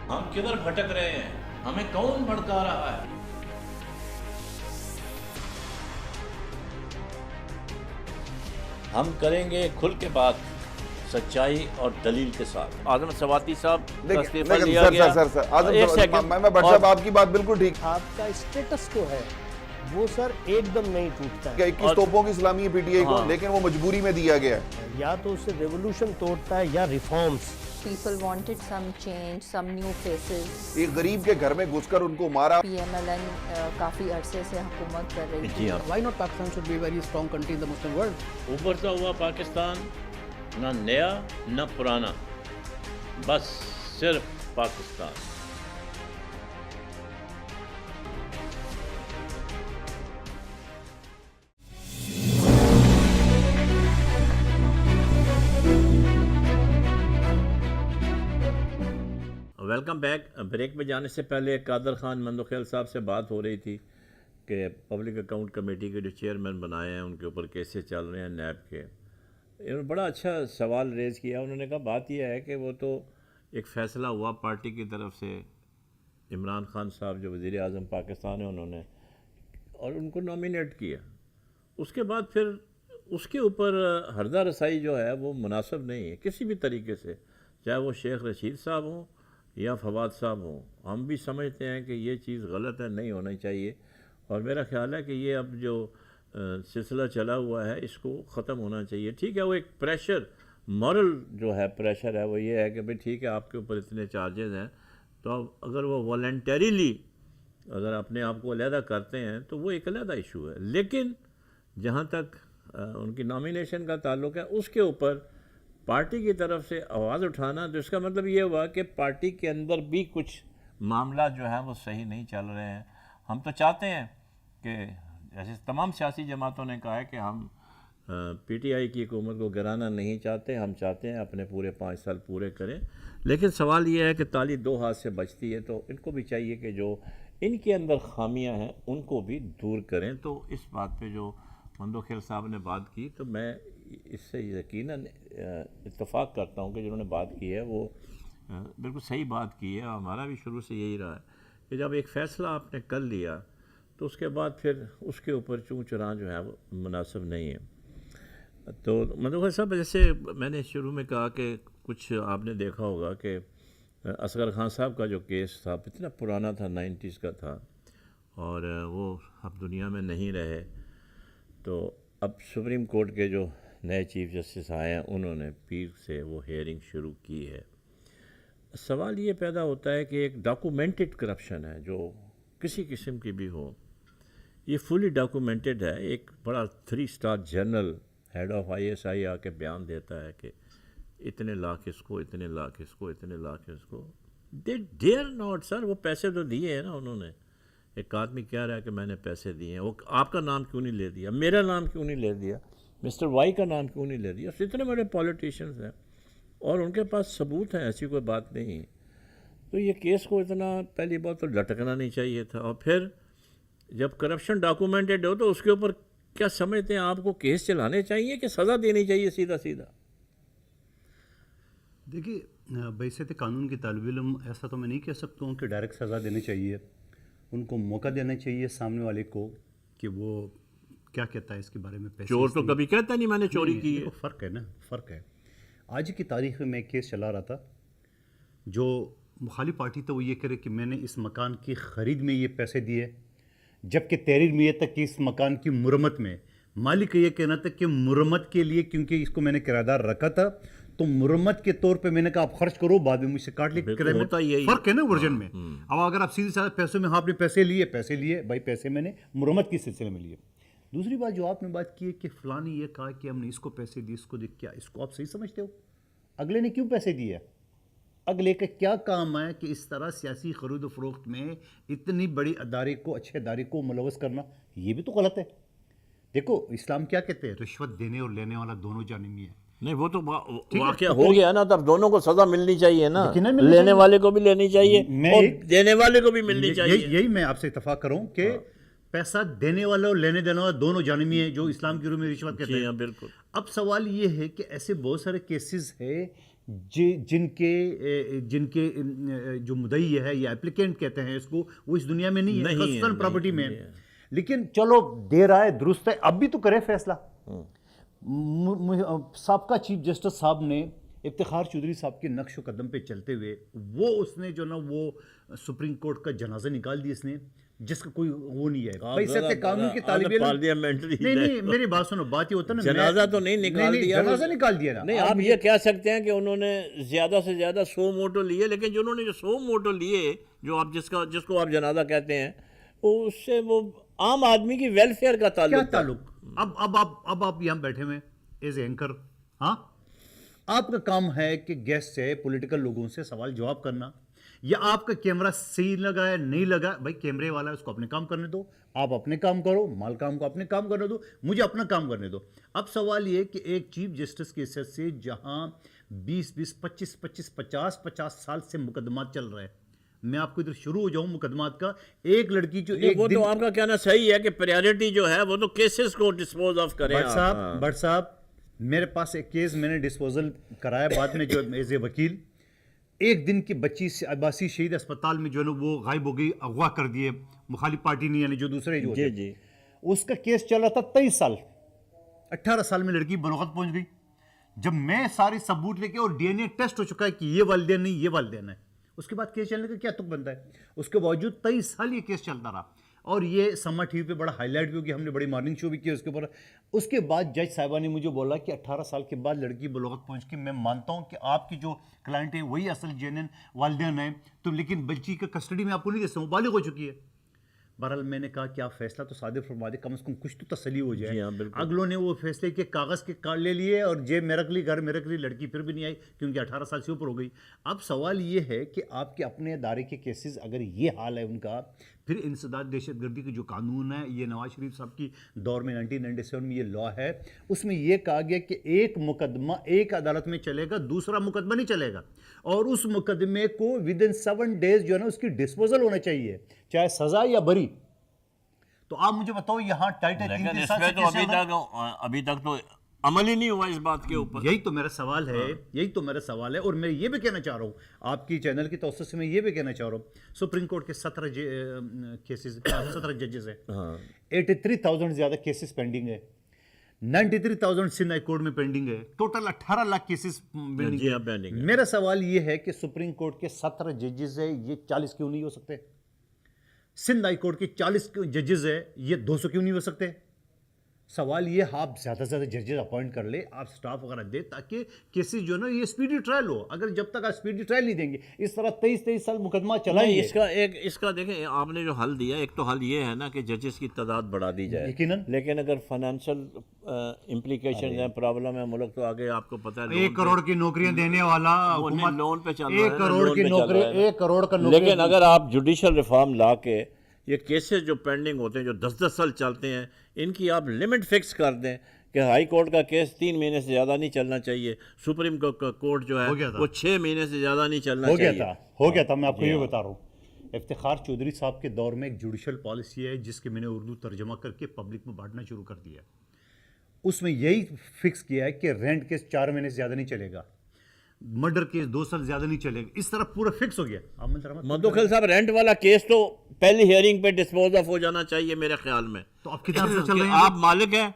ہم کدھر بھٹک رہے ہیں؟ ہمیں کون بھڑکا رہا ہے؟ ہم کریں گے کھل کے بات، سچائی اور دلیل کے ساتھ۔ اعظم سواتی صاحب کا استعفیٰ لیا گیا۔ سر ایک سیکنڈ، میں بٹ صاحب آپ کی بات بالکل ٹھیک آپ کا اسٹیٹس جو ہے وہ سر ایک دم نہیں ٹوٹتا ہے۔ کہ 21 توپوں کی سلامی ہے پی ٹی آئی کو، لیکن وہ مجبوری میں دیا گیا ہے۔ یا تو اسے ریولوشن توڑتا ہے یا reforms. People wanted some change, some new faces. ایک غریب کے گھر میں گھس کر ان کو مارا۔ PMLN کافی عرصے سے حکومت کر رہی تھی۔ جی ہاں، Why not Pakistan should be a very strong country in the Muslim world? ابھرتا ہوا پاکستان، نہ نیا نہ پرانا، بس صرف پاکستان۔ Welcome back. بریک میں جانے سے پہلے قادر خان مندوخیل صاحب سے بات ہو رہی تھی کہ پبلک اکاؤنٹ کمیٹی کے جو چیئرمین بنائے ہیں ان کے اوپر کیسے چل رہے ہیں نیب کے۔ انہوں نے بڑا اچھا سوال ریز کیا۔ انہوں نے کہا بات یہ ہے کہ وہ تو ایک فیصلہ ہوا پارٹی کی طرف سے، عمران خان صاحب جو وزیر اعظم پاکستان ہیں انہوں نے، اور ان کو نامینیٹ کیا۔ اس کے بعد پھر اس کے اوپر ہردہ رسائی جو ہے وہ مناسب نہیں ہے کسی بھی طریقے سے، چاہے وہ شیخ رشید صاحب ہوں یا فواد صاحب ہوں۔ ہم بھی سمجھتے ہیں کہ یہ چیز غلط ہے، نہیں ہونا چاہیے، اور میرا خیال ہے کہ یہ اب جو سلسلہ چلا ہوا ہے اس کو ختم ہونا چاہیے۔ ٹھیک ہے، وہ ایک پریشر، مورل جو ہے پریشر ہے وہ یہ ہے کہ بھئی ٹھیک ہے آپ کے اوپر اتنے چارجز ہیں، تو اب اگر وہ والنٹریلی اگر اپنے آپ کو علیحدہ کرتے ہیں تو وہ ایک علیحدہ ایشو ہے، لیکن جہاں تک ان کی نامینیشن کا تعلق ہے اس کے اوپر پارٹی کی طرف سے آواز اٹھانا، تو اس کا مطلب یہ ہوا کہ پارٹی کے اندر بھی کچھ معاملات جو ہیں وہ صحیح نہیں چل رہے ہیں۔ ہم تو چاہتے ہیں کہ جیسے تمام سیاسی جماعتوں نے کہا ہے کہ ہم پی ٹی آئی کی حکومت کو گرانا نہیں چاہتے، ہم چاہتے ہیں اپنے پورے 5 سال پورے کریں، لیکن سوال یہ ہے کہ تالی 2 ہاتھ سے بجتی ہے، تو ان کو بھی چاہیے کہ جو ان کے اندر خامیاں ہیں ان کو بھی دور کریں۔ تو اس بات پہ جو مندوخیل صاحب نے بات کی، تو میں اس سے یقیناً اتفاق کرتا ہوں کہ جنہوں نے بات کی ہے وہ بالکل صحیح بات کی ہے، اور ہمارا بھی شروع سے یہی رہا ہے کہ جب ایک فیصلہ آپ نے کر لیا تو اس کے بعد پھر اس کے اوپر چوں چراں جو ہے وہ مناسب نہیں ہے۔ تو مندوخیل صاحب، جیسے میں نے شروع میں کہا کہ کچھ آپ نے دیکھا ہوگا کہ اصغر خان صاحب کا جو کیس تھا اتنا پرانا تھا، 90s کا تھا، اور وہ اب دنیا میں نہیں رہے، تو اب سپریم کورٹ کے جو نئے چیف جسٹس آئے ہیں انہوں نے پیر سے وہ ہیئرنگ شروع کی ہے۔ سوال یہ پیدا ہوتا ہے کہ ایک ڈاکومنٹڈ کرپشن ہے جو کسی قسم کی بھی ہو، یہ فلی ڈاکومنٹڈ ہے۔ ایک بڑا 3 star general head of ISI آ کے بیان دیتا ہے کہ اتنے لاکھ اس کو، اتنے لاکھ اس کو، اتنے لاکھ اس کو۔ دے ڈیئر ناٹ سر، وہ پیسے تو دیے ہیں نا انہوں نے۔ ایک آدمی کہہ رہا ہے کہ میں نے پیسے دیے ہیں، وہ آپ کا نام کیوں نہیں لے دیا، میرا نام کیوں نہیں لے دیا، مسٹر وائی کا نام کیوں نہیں لے دیا؟ اتنے بڑے پولیٹیشنز ہیں اور ان کے پاس ثبوت ہیں، ایسی کوئی بات نہیں۔ تو یہ کیس کو اتنا پہلی بات تو لٹکنا نہیں چاہیے تھا، اور پھر جب کرپشن ڈاکومنٹڈ ہو تو اس کے اوپر کیا سمجھتے ہیں آپ کو کیس چلانے چاہیے کہ سزا دینی چاہیے سیدھا سیدھا؟ دیکھیے، بحیثیت قانون کی طالب علم ایسا تو میں نہیں کہہ سکتا ہوں کہ ڈائریکٹ سزا دینی چاہیے، ان کو موقع دینا چاہیے سامنے والے کو کہ وہ کیا کہتا ہے اس کے بارے میں۔ پیسے چور تو کبھی کہتا نہیں میں نے چوری کی ہے۔ فرق ہے نا، فرق ہے۔ آج کی تاریخ میں ایک کیس چلا رہا تھا، جو مخالف پارٹی تھا وہ یہ کرے کہ میں نے اس مکان کی خرید میں یہ پیسے دیے، جبکہ تحریر میں یہ تک کہ اس مکان کی مرمت میں مالک کا یہ کہنا تھا کہ مرمت کے لیے کیونکہ اس کو میں نے کرایہ دار رکھا تھا تو مرمت کے طور پہ میں نے کہا آپ خرچ کرو، بعد میں مجھ سے کاٹ لے۔ فرق ہے نا ورژن میں۔ اب اگر آپ سیدھے سادھے پیسوں میں، ہاں آپ نے پیسے لیے بھائی، پیسے میں نے مرمت کے سلسلے میں لیے۔ دوسری بات جو آپ نے بات کی ہے کہ فلاں نے یہ کہا کہ ہم نے اس کو پیسے دیے، اس کو دیکھ، کیا اس کو آپ صحیح سمجھتے ہو؟ اگلے نے کیوں پیسے دیے؟ اگلے کا کیا کام ہے کہ اس طرح سیاسی خرید و فروخت میں اتنی بڑی ادارے کو، اچھے ادارے کو ملوث کرنا؟ یہ بھی تو غلط ہے۔ دیکھو اسلام کیا کہتے ہیں، رشوت دینے اور لینے والا دونوں جانبی ہے۔ نہیں، وہ تو واقعہ ہو گیا نا، تب دونوں کو سزا ملنی چاہیے نا، لینے والے کو بھی لینی چاہیے اور دینے والے کو بھی ملنی چاہیے۔ یہی میں آپ سے اتفاق کر رہا ہوں کہ پیسہ دینے والا اور لینے دینے والا دونوں جانبی ہیں، جو اسلام کی روح میں رشوت کہتے ہیں۔ بالکل۔ اب سوال یہ ہے کہ ایسے بہت سارے کیسز ہے جن کے جو مدعی ہے یا اپلیکینٹ کہتے ہیں اس کو، وہ اس دنیا میں نہیں ہے، خصوصاً پراپرٹی میں. لیکن چلو دیر آئے درست ہے، اب بھی تو کرے فیصلہ. سابقہ چیف جسٹس صاحب نے افتخار چودھری صاحب کے نقش و قدم پہ چلتے ہوئے اس نے جو نا وہ سپریم کورٹ کا جنازہ نکال دیا، اس نے جس کا کوئی وہ نہیں ہے. بھائی سطح قانون کے طالب علم، نہیں میری بات سنو، بات یہ ہوتا ہے نا، جنازہ تو نہیں نکال دیا، جنازہ نکال دیا نا. نہیں، آپ یہ کہہ سکتے ہیں کہ انہوں نے زیادہ سے زیادہ 100 موٹو لیے، لیکن جو انہوں نے جو 100 موٹو لیے، جو آپ جس کو آپ جنازہ کہتے ہیں، اس سے وہ عام آدمی کی ویلفیئر کا تعلق. کیا تعلق؟ اب آپ یہاں بیٹھے ہوئے ایز اینکر، ہاں آپ کا کام ہے کہ گیسٹ سے، پولیٹیکل لوگوں سے سوال جواب کرنا، یا آپ کا کیمرہ صحیح لگا ہے نہیں لگا، بھائی کیمرے والا اس کو اپنے کام کرنے دو، آپ اپنے کام کرو، مال کام کو اپنے کام کرنے دو، مجھے اپنا کام کرنے دو. اب سوال یہ کہ ایک چیف جسٹس کی حیثیت سے جہاں 50 سال سے مقدمات چل رہے ہیں، میں آپ کو ادھر شروع ہو جاؤں مقدمات کا. ایک لڑکی جو وہ تو آپ کا کہنا صحیح ہے کہ پریارٹی جو ہے وہ تو کیسز کو ڈسپوز آف کریں. بٹ صاحب میرے پاس ایک کیس میں نے ڈسپوزل کرایا بعد میں جو ایز اے وکیل. ایک دن کی بچی عباسی شہید اسپتال میں جو ہے نا وہ غائب ہو گئی، اغوا کر دیے مخالف پارٹی نے، یعنی جو دوسرے جو ہوتے ہیں. اس کا کیس چل رہا تھا 23 سال. 18 سال میں لڑکی بلوغت پہنچ گئی. جب میں ساری ثبوت لے کے، اور ڈی این اے ٹیسٹ ہو چکا ہے کہ یہ والدین نہیں، یہ والدین ہے، اس کے بعد کیس چلنے کا کیا تک بنتا ہے؟ اس کے باوجود 23 سال یہ کیس چلتا رہا. اور یہ سما ٹی وی پہ بڑا ہائی لائٹ بھی ہوگی، ہم نے بڑی مارننگ شو بھی کیا اس کے اوپر. اس کے بعد جج صاحبہ نے مجھے بولا کہ 18 سال کے بعد لڑکی بلوغت پہنچ کے، میں مانتا ہوں کہ آپ کی جو کلائنٹ ہے وہی اصل جینن والدین ہیں، تو لیکن بچی کا کسٹڈی میں آپ کو نہیں دے سکتا ہوں، بالغ ہو چکی ہے. بہرحال میں نے کہا کہ آپ فیصلہ تو صادر فرما دیں، کم از کم کچھ تو تسلی ہو جائے. اگلوں نے وہ فیصلے کے کاغذ کے کارڈ لے لیے، اور جیب میں رکھ لی، گھر میں رکھ لی. لڑکی پھر بھی نہیں آئی کیونکہ 18 سال سے اوپر ہو گئی. اب سوال یہ ہے کہ آپ کے اپنے ادارے کے کیسز اگر یہ حال ہے ان کا، پھر انسداد دہشت گردی کا جو قانون ہے، یہ نواز شریف صاحب کی دور میں 1997 میں یہ لا ہے، اس میں یہ کہا گیا کہ ایک مقدمہ ایک عدالت میں چلے گا، دوسرا مقدمہ نہیں چلے گا، اور اس مقدمے کو ودن 7 days جو ہے نا اس کی ڈسپوزل ہونا چاہیے، چاہے سزا یا بری. تو آپ مجھے بتاؤ یہاں ٹائٹل ابھی تک تو عمل ہی نہیں ہوا اس بات کے اوپر. یہی تو میرا سوال ہے، اور میں یہ بھی کہنا چاہ رہا ہوں آپ کی چینل کی توسط سے، میں یہ بھی کہنا چاہ رہا ہوں سپریم کورٹ کے 17 ججز ہیں، 83,000 زیادہ کیسز پینڈنگ ہے، 93,000 سندھ ہائی کورٹ میں پینڈنگ ہے، ٹوٹل 18 لاکھ کیسز پینڈنگ ہے. میرا سوال یہ ہے کہ سپریم کورٹ کے 17 ججز ہیں، یہ 40 کیوں نہیں ہو سکتے؟ سندھ ہائی کورٹ کے 40 ججز ہیں، یہ 200 کیوں نہیں ہو سکتے؟ سوال یہ، آپ زیادہ سے زیادہ ججز اپوائنٹ کر لے، آپ سٹاف وغیرہ دے، تاکہ کیسز جو ہے نا یہ سپیڈی ٹرائل ہو. اگر جب تک آپ سپیڈی ٹرائل نہیں دیں گے، اس طرح 23 سال مقدمہ چلائیں گے. اس کا دیکھیں آپ نے جو حل دیا، ایک تو حل یہ ہے نا کہ ججز کی تعداد بڑھا دی جائے، لیکن اگر فائنینشل امپلیکیشن ہے، پرابلم ہے ملک، تو آگے آپ کو پتہ ہے 1 کروڑ کی نوکریاں دینے والا لون پہ چل رہا ہے، 1 کروڑ کی نوکری، 1 کروڑ کا نوکری. لیکن اگر آپ جوڈیشل ریفارم لا کے یہ کیسز جو پینڈنگ ہوتے ہیں، جو 10 سال چلتے ہیں، ان کی آپ لمٹ فکس کر دیں کہ ہائی کورٹ کا کیس 3 مہینے سے زیادہ نہیں چلنا چاہیے، سپریم کورٹ جو ہے وہ 6 مہینے سے زیادہ نہیں چلنا چاہیے. ہو گیا تھا. میں آپ کو یہ بتا رہا ہوں، افتخار چودھری صاحب کے دور میں ایک جوڈیشل پالیسی ہے جس کے میں نے اردو ترجمہ کر کے پبلک میں بانٹنا شروع کر دیا. اس میں یہی فکس کیا ہے کہ رینٹ کیس 4 مہینے سے زیادہ نہیں چلے گا، مرڈر کیس 2 سال زیادہ نہیں چلے گا. اس طرح پورا فکس ہو گیا. مدوخیل صاحب، رینٹ والا کیس تو پہلی ہیئرنگ پہ ڈسپوز آف ہو جانا چاہیے میرے خیال میں. تو آپ کتاب سے چل رہے ہیں، آپ مالک ہیں،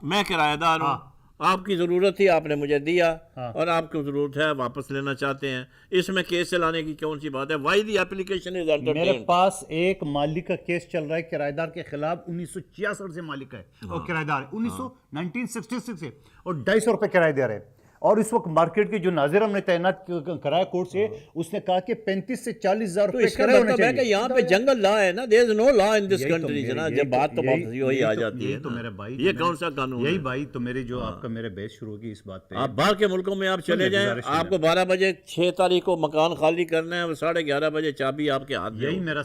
میں کرایہ دار ہوں، آپ کی ضرورت تھی، آپ نے مجھے دیا، اور آپ کو ضرورت ہے واپس لینا چاہتے ہیں، اس میں کیس چلانے کی کون سی بات ہے؟ Why the application is entertained. میرے پاس ایک مالک کا کیس چل رہا ہے کرایہ دار کے خلاف، 1966 سے مالک ہے اور کرایہ دار ہے 1966 سے، اور 250 روپے کرایہ دے رہے ہیں. اور اس وقت مارکیٹ کے جو ناظر ہم نے تعینات کرایا کورٹ سے، اس نے کہا کہ 35 سے 40 ہزار روپے کرایہ ہونا چاہیے. کہ یہاں پہ جنگل لا ہے نا، there is no law in this country جناب. جب بات تو وہی آ جاتی ہے، تو میرے بھائی یہ کون سا قانون ہے؟ یہی بھائی تو میرے جو آپ کا میرے بحث شروع ہوگی اس بات پہ. آپ باہر کے ملکوں میں آپ چلے جائیں، آپ کو 12 بجے 6 تاریخ کو مکان خالی کرنا ہے، اور 11:30 بجے چابی آپ کے ہاتھ میں. یہی میرا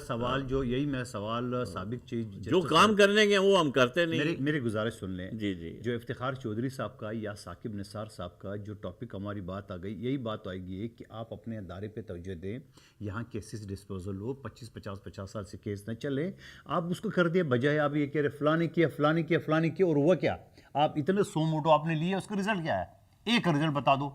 سوال سابق چیز جو کام کرنے کے وہ ہم کرتے نہیں. میری گزارش سن لیں. جی جو افتخار چودھری صاحب کا یا ثاقب نثار صاحب کا جو ٹاپک ہماری بات آ گئی، یہی بات آئے گی کہ آپ اپنے ادارے پہ توجہ دیں، یہاں کیسز ڈسپوزل ہو، 50 سال سے کیس نہ چلے. آپ اس کو کر دیں، بجائے آپ یہ کہہ رہے فلاں کیا، اور وہ کیا؟ آپ اتنے 100 موٹو آپ نے لیے، اس کا رزلٹ کیا ہے؟ ایک رزلٹ بتا دو.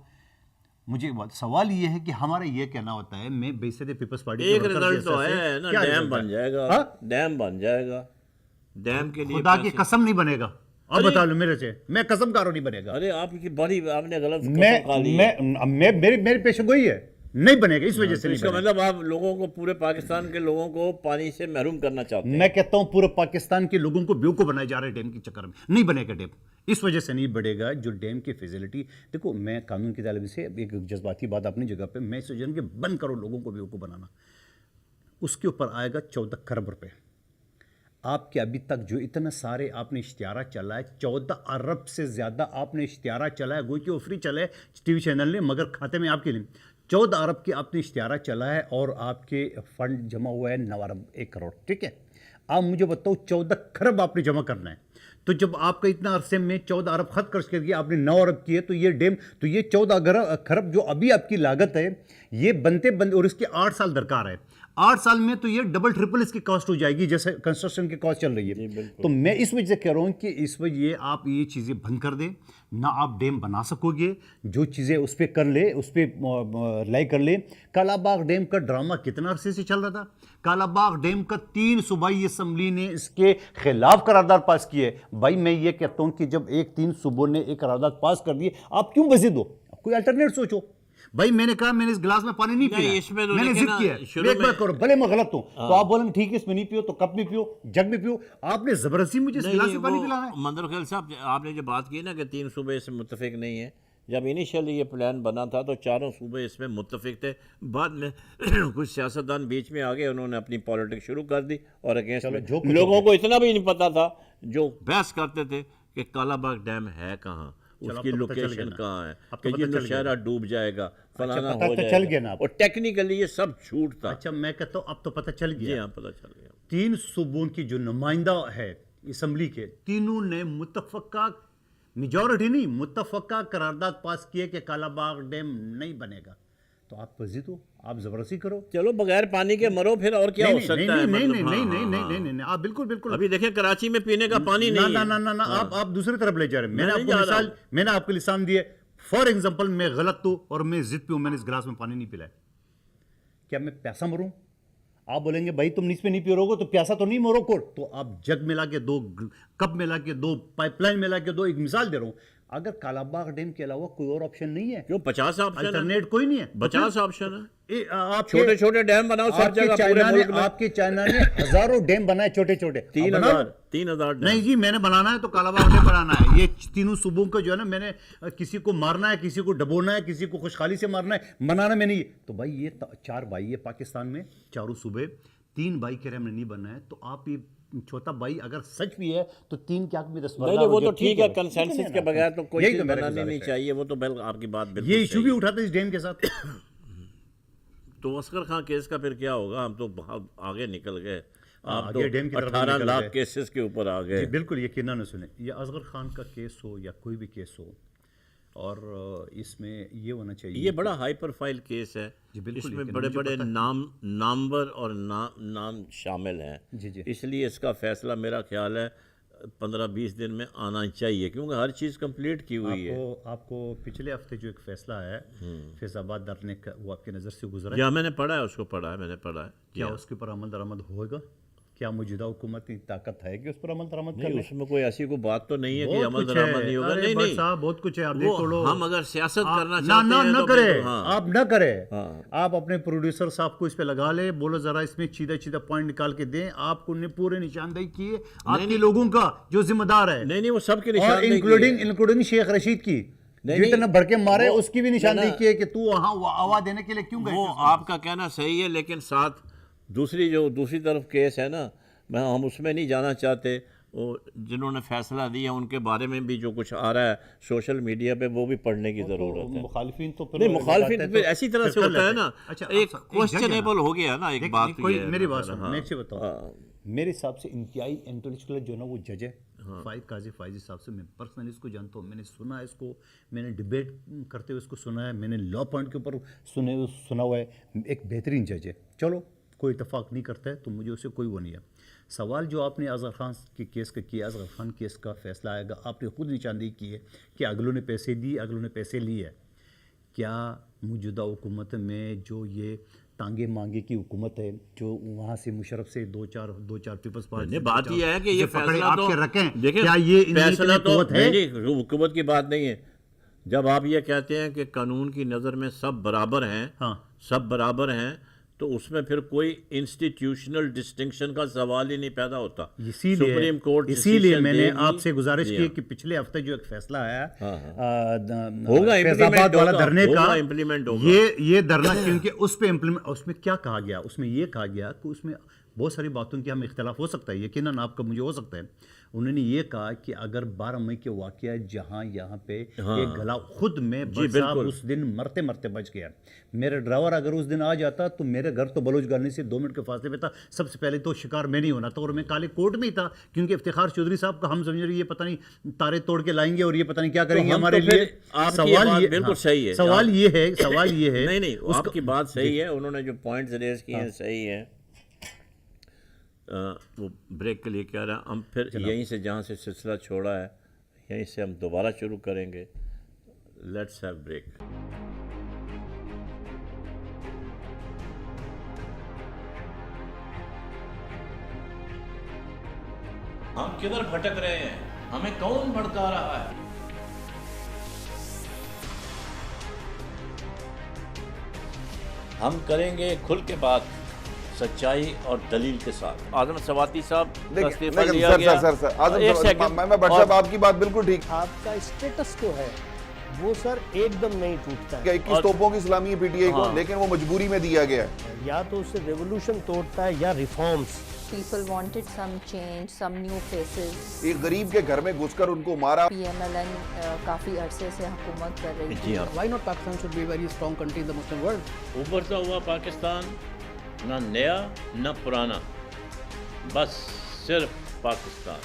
مجھے سوال یہ ہے کہ ہمارا یہ کہنا ہوتا ہے، میں بیسد پیپلز پارٹی ایک رزلٹ تو ہے نا، ڈیم بن جائے گا، ڈیم بن جائے گا، ڈیم کے لیے خدا کی قسم نہیں بنے گا. اب بتا لو میرے سے، میں قسم کارو نہیں بنے گا. ارے آپ کی بڑی آپ نے غلط قسم کھا لی ہے. میری پیشن گوئی ہے، نہیں بنے گا اس وجہ سے. اس کا مطلب آپ لوگوں کو، پورے پاکستان کے لوگوں کو پانی سے محروم کرنا چاہتے ہیں. میں کہتا ہوں پورے پاکستان کے لوگوں کو بیوقوف بنائے جا رہے ہیں ڈیم کے چکر میں. نہیں بنے گا ڈیم، اس وجہ سے نہیں بڑھے گا. جو ڈیم کی فیسلٹی، دیکھو میں قانون کی طالب سے ایک جذباتی بات اپنی جگہ پہ، میں سوچ رہا ہوں کہ بند کرو لوگوں کو بیوقوف بنانا. اس کے اوپر آئے گا 14 کروڑ روپے. آپ کے ابھی تک جو اتنا سارے آپ نے اشتہارات چلا ہے، 14 ارب سے زیادہ آپ نے اشتہارات چلا ہے، گوئی کہ وہ فری چلا ہے ٹی وی چینل نے، مگر کھاتے میں آپ کے لیے 14 ارب کے آپ نے اشتہارات چلا ہے، اور آپ کے فنڈ جمع ہوا ہے 9 ارب 1 کروڑ. ٹھیک ہے، آپ مجھے بتاؤ 14 کھرب آپ نے جمع کرنا ہے. تو جب آپ کا اتنا عرصے میں 14 ارب خط خرچ کر دیا، آپ نے 9 ارب کیے، تو یہ ڈیم، تو یہ 14 کھرب جو ابھی آپ کی لاگت ہے، یہ بنتے اور اس کے 8 سال درکار ہے. 8 سال میں تو یہ ڈبل ٹرپل اس کی کاسٹ ہو جائے گی، جیسے کنسٹرکشن کی کاسٹ چل رہی ہے. تو میں اس وجہ سے کہہ رہا ہوں کہ اس وجہ آپ یہ چیزیں بند کر دیں، نہ آپ ڈیم بنا سکو گے. جو چیزیں اس پہ کر لے، اس پہ لائی کر لے. کالا باغ ڈیم کا ڈرامہ کتنا عرصے سے چل رہا تھا. کالا باغ ڈیم کا 3 صوبائی اسمبلی نے اس کے خلاف قرارداد پاس کی ہے. بھائی میں یہ کہتا ہوں کہ جب 3 صوبوں نے ایک قرارداد پاس کر دی، آپ کیوں مزید ہو؟ کوئی الٹرنیٹ سوچو. بھائی میں نے کہا میں نے اس گلاس میں پانی نہیں پیا، میں نے ضد کیا ہے، ایک بات کرو، بھلے میں غلط ہوں تو آپ بولیں ٹھیک ہے اس میں نہیں پیو، تو کپ میں پیو، جگ میں پیو. آپ نے زبردستی مجھے اس گلاس میں پانی پلانا ہے. منظر خیل صاحب، آپ نے جو بات کی نا کہ 3 صوبے اس میں متفق نہیں ہیں، جب انیشیلی یہ پلان بنا تھا تو 4 صوبے اس میں متفق تھے. بعد میں کچھ سیاستدان بیچ میں آگے، انہوں نے اپنی پالیٹکس شروع کر دی، اور اگینسٹ لوگوں کو اتنا بھی نہیں پتا تھا جو بحث کرتے تھے کہ کالا باغ ڈیم ہے کہاں، اس کی لوکیشن کہاں ہے، کہ یہ نوشہرہ ڈوب جائے گا، فلانا ہو جائے گا، اور ٹیکنیکلی یہ سب جھوٹ تھا. اچھا میں کہتا ہوں اب تو پتہ چل گیا. جی ہاں پتہ چل گیا. 3 صوبوں کی جو نمائندہ ہے اسمبلی کے، تینوں نے متفقہ، میجورٹی نہیں، متفقہ قرارداد پاس کیے کہ کالا باغ ڈیم نہیں بنے گا. تو آپ مزید ہو، آپ زبردستی کرو. چلو بغیر پانی کے مرو، پھر اور کیا ہو سکتا ہے. نہیں، آپ بالکل ابھی دیکھیں کراچی میں پینے کا پانی نہیں ہے. نہ آپ دوسری طرف لے جا رہے ہیں. میں نے آپ کو مثال، میں نے آپ کے لسان دیے. فار ایگزامپل میں غلط ہوں اور میں ضد پہ ہوں، میں نے اس گلاس میں پانی نہیں پلایا، کیا میں پیاسا مروں؟ آپ بولیں گے بھائی تم اس پہ نہیں پی رہو گے تو پیاسا تو نہیں مرو کو. تو آپ جگ ملا کے 2 کپ ملا کے 2 پائپ لائن ملا کے 2، ایک مثال دے رہا ہوں. اگر کالا باغ ڈیم کے علاوہ کوئی اور آپشن نہیں ہے، کیوں 50 آپشن، الٹرنیٹ کوئی نہیں ہے، 50 آپشن ہے. آپ چھوٹے چھوٹے ڈیم بناؤ سب جگہ پورے ملک میں. آپ کے چائنا نے ہزاروں ڈیم بنائے چھوٹے چھوٹے. 3000 نہیں جی، میں نے بنانا ہے تو کالا باغ ڈیم بنانا ہے. یہ 3 صوبوں کا جو ہے نا، میں نے کسی کو مارنا ہے، کسی کو ڈبونا ہے، کسی کو خوشحالی سے مارنا ہے، بنانا میں نہیں. تو بھائی یہ 4 بھائی ہے پاکستان میں، 4 صوبے، 3 بھائی کہہ رہے ہیں ہم نے نہیں بننا ہے. تو آپ یہ چھوٹا بھائی اگر سچ بھی ہے تو 3 کیا میں 10 نہیں، وہ تو ٹھیک ہے، کنسنسس کے بغیر تو کوئی چیز بنانی نہیں چاہیے. وہ تو بالکل آپ کی بات بالکل. یہ ایشو بھی اٹھاتا ہے اس ڈیم کے ساتھ. تو اصغر خان کیس کا پھر کیا ہوگا؟ ہم تو بہت آگے نکل گئے. آپ تو ڈیم کی طرف 18 لاکھ کیسز کے اوپر آ گئے. بالکل یقیناً سنیں، یہ اصغر خان کا کیس ہو یا کوئی بھی کیس ہو، اور اس میں یہ ہونا چاہیے، یہ بڑا ہائی پروفائل کیس ہے. اس میں بڑے بڑے نامور اور نام شامل ہیں. اس لیے اس کا فیصلہ میرا خیال ہے 15-20 دن میں آنا چاہیے، کیونکہ ہر چیز کمپلیٹ کی ہوئی ہے. آپ کو پچھلے ہفتے جو ایک فیصلہ ہے فیض آباد دھرنے کا، وہ آپ کی نظر سے گزرا ہے؟ یا میں نے پڑھا ہے، اس کو پڑھا ہے، میں نے پڑھا ہے. کیا اس کے اوپر عمل درآمد ہوگا؟ کیا موجودہ حکومت کی طاقت ہے کہ اس پر عمل درآمد نہیں؟ اس میں کوئی ایسی کوئی بات تو نہیں ہے کہ عمل درآمد نہیں ہوگا. نہیں صاحب بہت کچھ ہے. آپ دیکھ لو، ہم اگر سیاست کرنا چاہتے ہیں نہ کرے، آپ نہ کرے. آپ اپنے پروڈیوسر صاحب کو اس پہ لگا لے، بولو ذرا اس میں چیدہ پوائنٹ نکال کے دیں. آپ کو نے پورے نشاندہی کی ہے آپ کے لوگوں کا جو ذمہ دار ہے. نہیں وہ سب کی نشاندہی، انکلوڈنگ شیخ رشید کی، جو اتنا بڑھ کے مارے، اس کی بھی نشاندہی کی ہے کہ تو وہاں آواز دینے کے لیے کیوں گئے. وہ آپ کا کہنا صحیح ہے، لیکن ساتھ دوسری طرف کیس ہے نا، ہم اس میں نہیں جانا چاہتے. وہ جنہوں نے فیصلہ دیا ان کے بارے میں بھی جو کچھ آ رہا ہے سوشل میڈیا پہ، وہ بھی پڑھنے کی ضرورت ہے. مخالفین تو نہیں، مخالفین پھر ایسی طرح سے ہوتا ہے نا، ایک کوسچنیبل ہو گیا نا. ایک بات میری بات سن، میں سے بتاؤں، میرے حساب سے انتہائی انٹلیکچوئل جو نا وہ جج ہے قاضی فائزی صاحب سے. میں پرسنلی اس کو جانتا ہوں، میں نے سنا ہے اس کو، میں نے ڈیبیٹ کرتے ہوئے اس کو سنا ہے، میں نے لا پوائنٹ کے اوپر سنا ہوا ہے. ایک بہترین جج ہے. چلو کوئی اتفاق نہیں کرتا ہے تو مجھے اسے کوئی وہ نہیں ہے. سوال جو آپ نے اصغر خان کے کیس کا کیا، اصغر خان کیس کا فیصلہ آئے گا. آپ نے خود نشاندہی کی ہے کہ اگلوں نے پیسے دی، اگلوں نے پیسے لیے. کیا موجودہ حکومت میں جو یہ تانگے مانگے کی حکومت ہے، جو وہاں سے مشرف سے دو چار پیپلز پارٹی، بات یہ ہے کہ یہ فیصلہ آپ تو کے رکھیں، دیکھیں کیا یہ ان کی فیصلہ تو قوت ہے؟ نہیں، حکومت کی بات نہیں ہے. جب آپ یہ کہتے ہیں کہ قانون کی نظر میں سب برابر ہیں، سب برابر ہیں، تو اس میں پھر کوئی انسٹیٹیوشنل ڈسٹنکشن کا سوال ہی نہیں پیدا ہوتا. سپریم کورٹ اسی لیے میں نے آپ سے گزارش کی کہ پچھلے ہفتے جو ایک فیصلہ آیا فیض آباد والا دھرنے کا، یہ دھرنا، کیونکہ اس میں کیا کہا گیا، اس میں یہ کہا گیا کہ اس میں بہت ساری باتوں کی ہم اختلاف ہو سکتا ہے، یقیناً آپ کا مجھے ہو سکتا ہے. انہوں نے یہ کہا کہ اگر 12 مئی کے واقعہ جہاں یہاں پہ ایک گلا خود میں صاحب اس دن مرتے بچ گیا، میرا ڈرائیور اگر اس دن آ جاتا تو میرے گھر تو بلوچ گالنی سے 2 منٹ کے فاصلے پہ تھا، سب سے پہلے تو شکار میں نہیں ہونا تھا، اور میں کالے کوٹ میں ہی تھا، کیونکہ افتخار چودھری صاحب کا ہم سمجھ رہے یہ پتہ نہیں تارے توڑ کے لائیں گے اور یہ پتہ نہیں کیا کریں گے ہمارے لیے. بالکل صحیح ہے، سوال یہ ہے نہیں آپ کی بات صحیح ہے، انہوں نے جو پوائنٹس ریز کیے ہیں صحیح ہے. وہ بریک کے لیے کہہ رہا ہم پھر یہیں سے جہاں سے سلسلہ چھوڑا ہے یہیں سے ہم دوبارہ شروع کریں گے. Let's have break. ہم کدھر بھٹک رہے ہیں، ہمیں کون بھڑکا رہا ہے؟ ہم کریں گے کھل کے بات، سچائی اور دلیل کے ساتھ. اعظم سواتی صاحب کا استعفیٰ لیا گیا. میں بٹ صاحب آپ کی بات بالکل ٹھیک. آپ کا اسٹیٹس جو ہے وہ سر ایک دم نہیں ٹوٹتا ہے. 21 توپوں کی سلامی ہے پی ٹی آئی کو، لیکن وہ مجبوری میں دیا گیا ہے. یا تو اسے ریولوشن توڑتا ہے یا reforms. People wanted some change, some new faces. ایک غریب کے گھر میں گھس کر ان کو مارا. PMLN کافی عرصے سے حکومت کر رہی تھی. Why not Pakistan should be a very strong country in the Muslim world? ابھرتا ہوا پاکستان، نہ نیا نہ پرانا، بس صرف پاکستان.